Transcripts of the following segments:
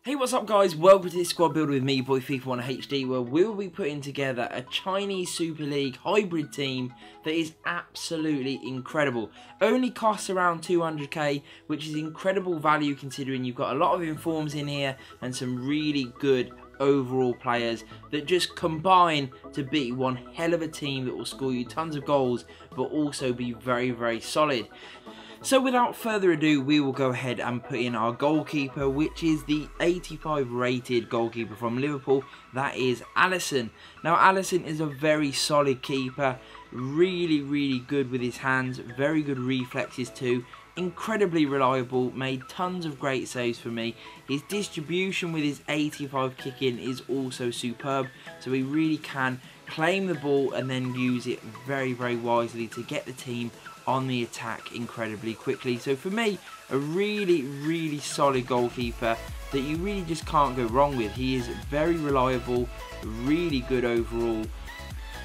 Hey, what's up guys, welcome to this squad build with me, your boy FIFA 1 HD, where we'll be putting together a Chinese Super League hybrid team that is absolutely incredible. Only costs around 200k, which is incredible value considering you've got a lot of informs in here and some really good overall players that just combine to be one hell of a team that will score you tons of goals but also be very solid. So without further ado, we will go ahead and put in our goalkeeper, which is the 85 rated goalkeeper from Liverpool. That is Allison. Now Allison is a very solid keeper, really good with his hands, very good reflexes too, incredibly reliable, made tons of great saves for me. His distribution with his 85 kick-in is also superb, so he really can claim the ball and then use it very wisely to get the team on the attack incredibly quickly. So for me, a really solid goalkeeper that you really just can't go wrong with. He is very reliable, really good overall.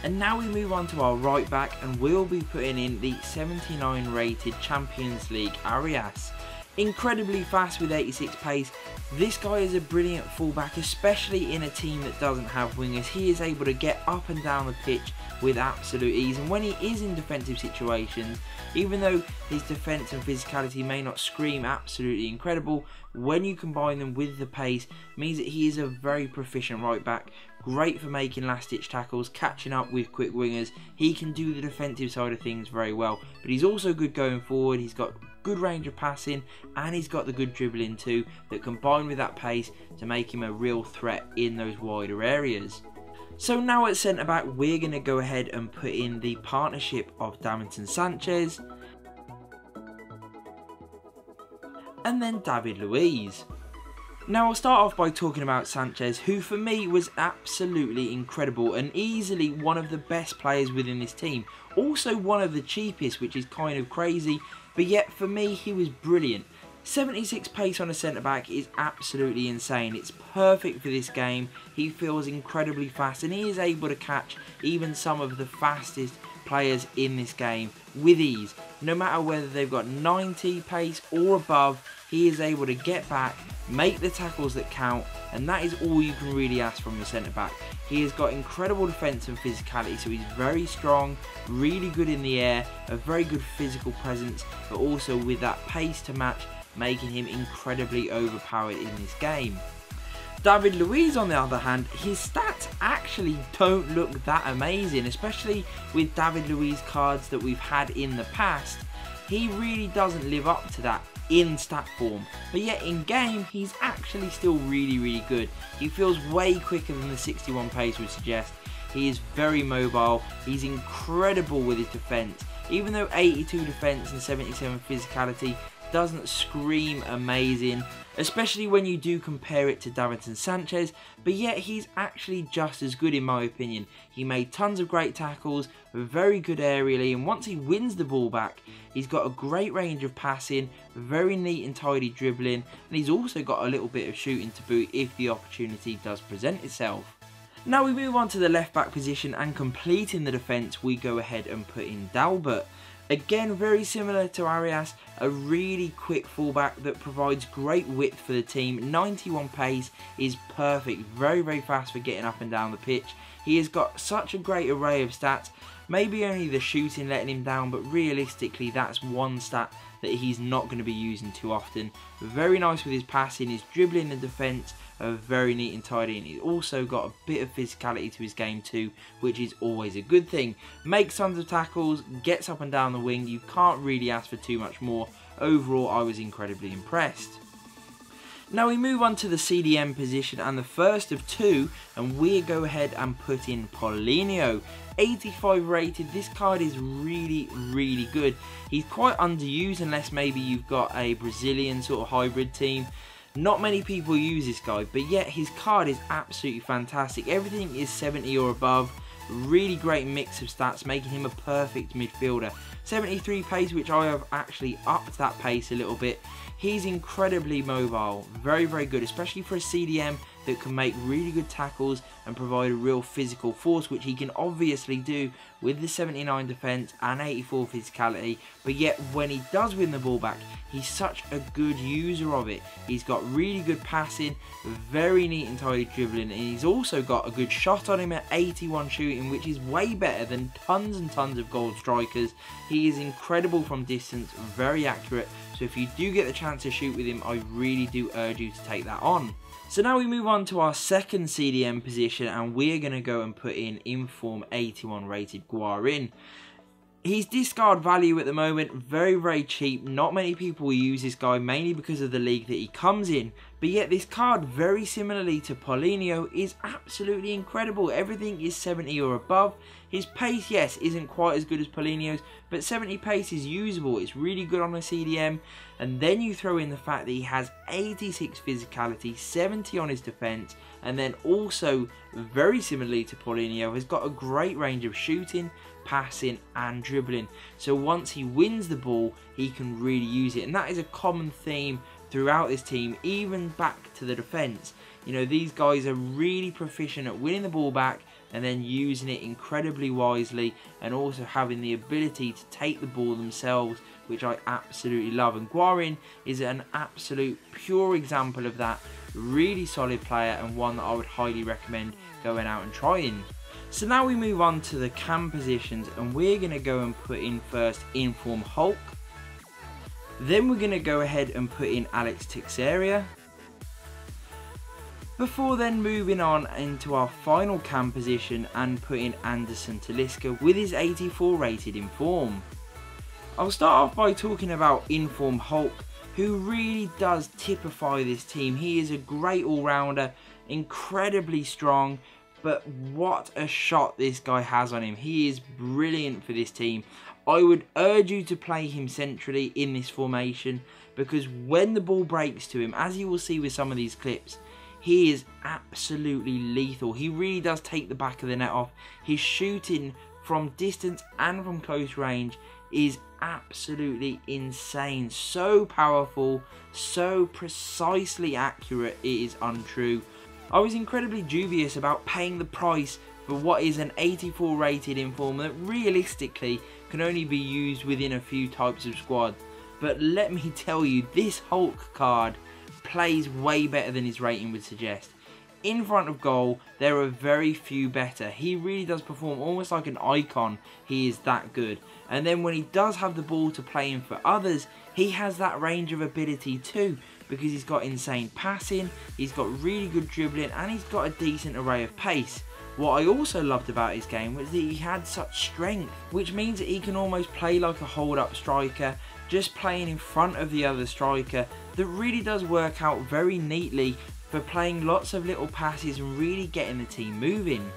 And now we move on to our right back, and we'll be putting in the 79 rated Champions League Arias. Incredibly fast with 86 pace. This guy is a brilliant fullback, especially in a team that doesn't have wingers. He is able to get up and down the pitch with absolute ease, and when he is in defensive situations, even though his defence and physicality may not scream absolutely incredible, when you combine them with the pace, means that he is a very proficient right back. Great for making last ditch tackles, catching up with quick wingers. He can do the defensive side of things very well, but he's also good going forward. He's got good range of passing and he's got the good dribbling too, that combine with that pace to make him a real threat in those wider areas. So now at centre back, we're going to go ahead and put in the partnership of Davinson Sanchez and then David Luiz. Now I'll start off by talking about Sanchez, who for me was absolutely incredible and easily one of the best players within this team. Also one of the cheapest, which is kind of crazy, but yet for me he was brilliant. 76 pace on a centre back is absolutely insane. It's perfect for this game. He feels incredibly fast and he is able to catch even some of the fastest players in this game with ease. No matter whether they've got 90 pace or above, he is able to get back, make the tackles that count, and that is all you can really ask from your centre back. He has got incredible defence and physicality, so he's very strong, really good in the air, a very good physical presence, but also with that pace to match, making him incredibly overpowered in this game. David Luiz, on the other hand, his stats actually don't look that amazing, especially with David Luiz cards that we've had in the past. He really doesn't live up to that in stat form, but yet in game he's actually still really good. He feels way quicker than the 61 pace would suggest. He is very mobile, he's incredible with his defence, even though 82 defence and 77 physicality doesn't scream amazing, especially when you do compare it to Davinson Sanchez, but yet he's actually just as good in my opinion. He made tons of great tackles, very good aerially, and once he wins the ball back, he's got a great range of passing, very neat and tidy dribbling, and he's also got a little bit of shooting to boot if the opportunity does present itself. Now we move on to the left back position, and completing the defence, we go ahead and put in Dalbert. Again, very similar to Arias, a really quick fullback that provides great width for the team. 91 pace is perfect, very fast for getting up and down the pitch. He has got such a great array of stats, maybe only the shooting letting him down, but realistically that's one stat that he's not going to be using too often. Very nice with his passing, his dribbling and defence are very neat and tidy, and he's also got a bit of physicality to his game too, which is always a good thing. Makes tons of tackles, gets up and down the wing, you can't really ask for too much more. Overall, I was incredibly impressed. Now we move on to the CDM position, and the first of two, and we go ahead and put in Paulinho. 85 rated, this card is really good. He's quite underused unless maybe you've got a Brazilian sort of hybrid team. Not many people use this guy, but yet his card is absolutely fantastic. Everything is 70 or above. Really great mix of stats, making him a perfect midfielder. 73 pace, which I have actually upped that pace a little bit. He's incredibly mobile, very good, especially for a CDM that can make really good tackles and provide a real physical force, which he can obviously do with the 79 defence and 84 physicality. But yet when he does win the ball back, he's such a good user of it. He's got really good passing, very neat and tidy dribbling, and he's also got a good shot on him at 81 shooting, which is way better than tons and tons of gold strikers. He is incredible from distance, very accurate, so if you do get the chance to shoot with him, I really do urge you to take that on. So now we move on to our second CDM position, and we're going to go and put in inform 81 rated Guarin. His discard value at the moment, very cheap. Not many people will use this guy, mainly because of the league that he comes in. But yet this card, very similarly to Paulinho, is absolutely incredible. Everything is 70 or above. His pace, yes, isn't quite as good as Paulinho's, but 70 pace is usable. It's really good on a CDM. And then you throw in the fact that he has 86 physicality, 70 on his defence, and then also, very similarly to Paulinho, has got a great range of shooting, passing and dribbling. So once he wins the ball, he can really use it, and that is a common theme throughout this team, even back to the defence. You know, these guys are really proficient at winning the ball back and then using it incredibly wisely, and also having the ability to take the ball themselves, which I absolutely love. And Guarin is an absolute pure example of that. Really solid player, and one that I would highly recommend going out and trying. So now we move on to the cam positions, and we're going to go and put in first inform Hulk. Then we're going to go ahead and put in Alex Teixeira. Before then moving on into our final cam position and put in Anderson Talisca with his 84 rated inform. I'll start off by talking about inform Hulk, who really does typify this team. He is a great all-rounder, incredibly strong, but what a shot this guy has on him. He is brilliant for this team. I would urge you to play him centrally in this formation, because when the ball breaks to him, as you will see with some of these clips, he is absolutely lethal. He really does take the back of the net off. His shooting from distance and from close range is absolutely insane. So powerful, so precisely accurate, it is untrue. I was incredibly dubious about paying the price for what is an 84 rated inform that realistically can only be used within a few types of squad. But let me tell you, this Hulk card plays way better than his rating would suggest. In front of goal, there are very few better. He really does perform almost like an icon. He is that good. And then when he does have the ball to play in for others, he has that range of ability too, because he's got insane passing, he's got really good dribbling, and he's got a decent array of pace. What I also loved about his game was that he had such strength, which means that he can almost play like a hold-up striker, just playing in front of the other striker. That really does work out very neatly for playing lots of little passes and really getting the team moving.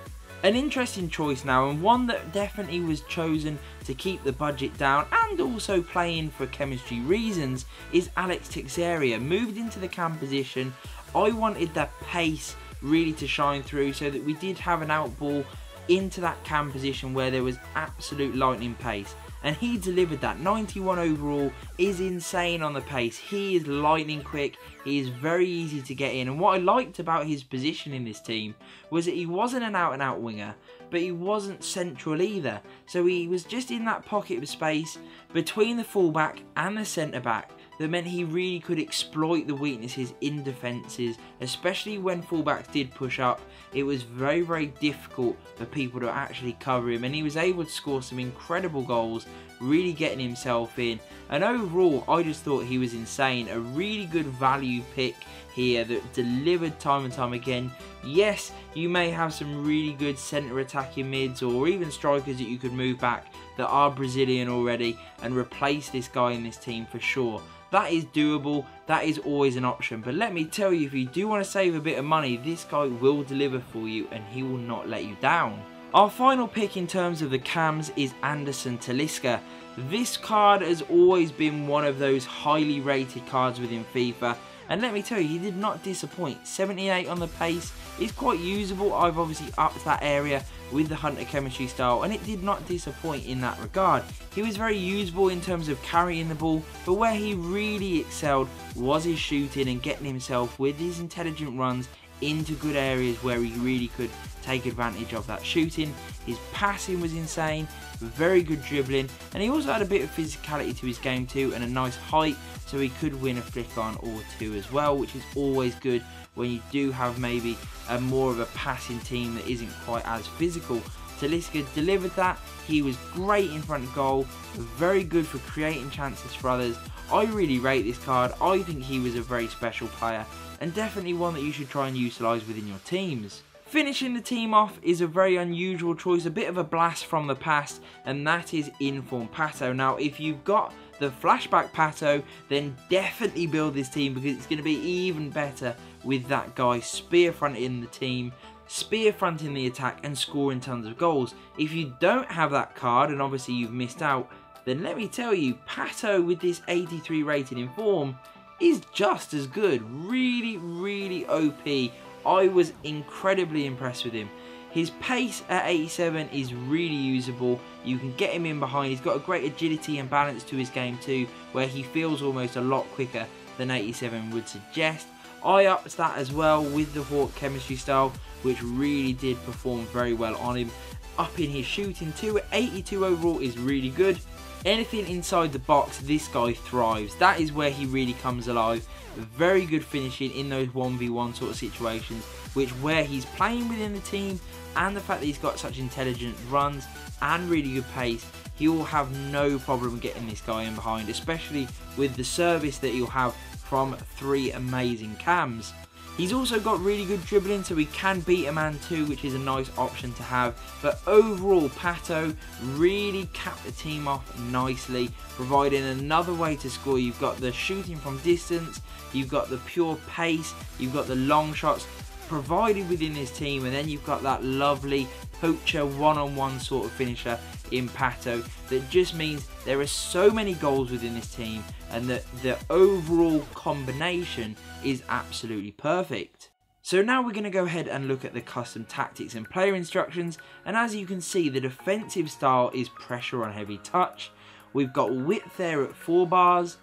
An interesting choice now, and one that definitely was chosen to keep the budget down and also playing for chemistry reasons, is Alex Teixeira. Moved into the cam position, I wanted that pace really to shine through, so that we did have an out ball into that cam position where there was absolute lightning pace. And he delivered that. 91 overall is insane on the pace. He is lightning quick. He is very easy to get in. And what I liked about his position in this team was that he wasn't an out-and-out winger, but he wasn't central either. So he was just in that pocket of space between the fullback and the centre-back. That meant he really could exploit the weaknesses in defences, especially when fullbacks did push up. It was very difficult for people to actually cover him, and he was able to score some incredible goals, really getting himself in. And overall, I just thought he was insane. A really good value pick here that delivered time and time again. Yes, you may have some really good centre attacking mids or even strikers that you could move back that are Brazilian already and replace this guy in this team for sure. That is doable, that is always an option. But let me tell you, if you do want to save a bit of money, this guy will deliver for you and he will not let you down. Our final pick in terms of the cams is Anderson Talisca. This card has always been one of those highly rated cards within FIFA. And let me tell you, he did not disappoint. 78 on the pace is quite usable. I've obviously upped that area with the Hunter chemistry style, and it did not disappoint in that regard. He was very usable in terms of carrying the ball, but where he really excelled was his shooting and getting himself with his intelligent runs into good areas where he really could take advantage of that shooting. His passing was insane, very good dribbling, and he also had a bit of physicality to his game too, and a nice height, so he could win a flick on or two as well, which is always good when you do have maybe a more of a passing team that isn't quite as physical. Talisca delivered that. He was great in front of goal, very good for creating chances for others. I really rate this card. I think he was a very special player, and definitely one that you should try and utilise within your teams. Finishing the team off is a very unusual choice, a bit of a blast from the past, and that is Inform Pato. Now, if you've got the flashback Pato, then definitely build this team, because it's going to be even better with that guy spear fronting the team, spear fronting the attack, and scoring tons of goals. If you don't have that card, and obviously you've missed out, then let me tell you, Pato with this 83 rating in form is just as good. Really, really OP. I was incredibly impressed with him. His pace at 87 is really usable. You can get him in behind. He's got a great agility and balance to his game too, where he feels almost a lot quicker than 87 would suggest. I upped that as well with the Hawk chemistry style, which really did perform very well on him. Upping his shooting too at 82 overall is really good. Anything inside the box, this guy thrives. That is where he really comes alive. Very good finishing in those 1v1 sort of situations, which where he's playing within the team, and the fact that he's got such intelligent runs and really good pace, he will have no problem getting this guy in behind, especially with the service that he'll have from 3 amazing cams. He's also got really good dribbling, so he can beat a man too, which is a nice option to have. But overall, Pato really capped the team off nicely, providing another way to score. You've got the shooting from distance, you've got the pure pace, you've got the long shots provided within this team, and then you've got that lovely poacher one-on-one sort of finisher in Pato that just means there are so many goals within this team, and that the overall combination is absolutely perfect. So now we're going to go ahead and look at the custom tactics and player instructions, and as you can see, the defensive style is pressure on heavy touch. We've got width there at 4 bars,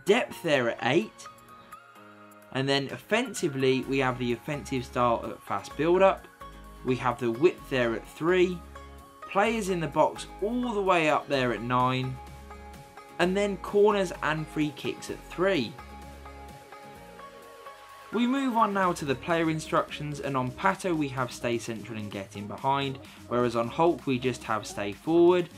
depth there at 8, and then offensively we have the offensive style at fast build up. We have the width there at 3, players in the box all the way up there at 9, and then corners and free kicks at 3. We move on now to the player instructions, and on Pato we have stay central and get in behind, whereas on Hulk we just have stay forward.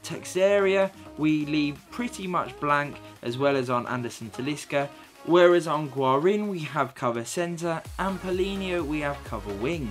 Text area we leave pretty much blank, as well as on Anderson Talisca, whereas on Guarin we have cover centre, and Paulinho we have cover wing.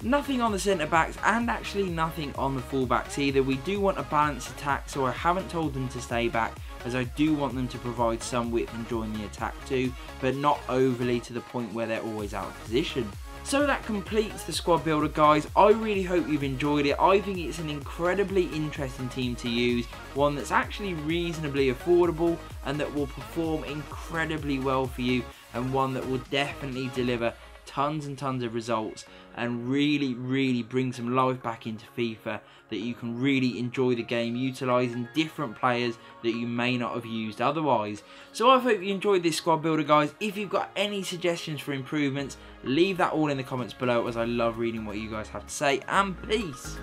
Nothing on the centre backs, and actually nothing on the full backs either. We do want a balanced attack, so I haven't told them to stay back, as I do want them to provide some width and join the attack too, but not overly to the point where they're always out of position. So that completes the squad builder, guys. I really hope you've enjoyed it. I think it's an incredibly interesting team to use, one that's actually reasonably affordable and that will perform incredibly well for you, and one that will definitely deliver tons and tons of results and really bring some life back into FIFA, that you can really enjoy the game utilising different players that you may not have used otherwise. So I hope you enjoyed this squad builder, guys. If you've got any suggestions for improvements, leave that all in the comments below, as I love reading what you guys have to say, and peace.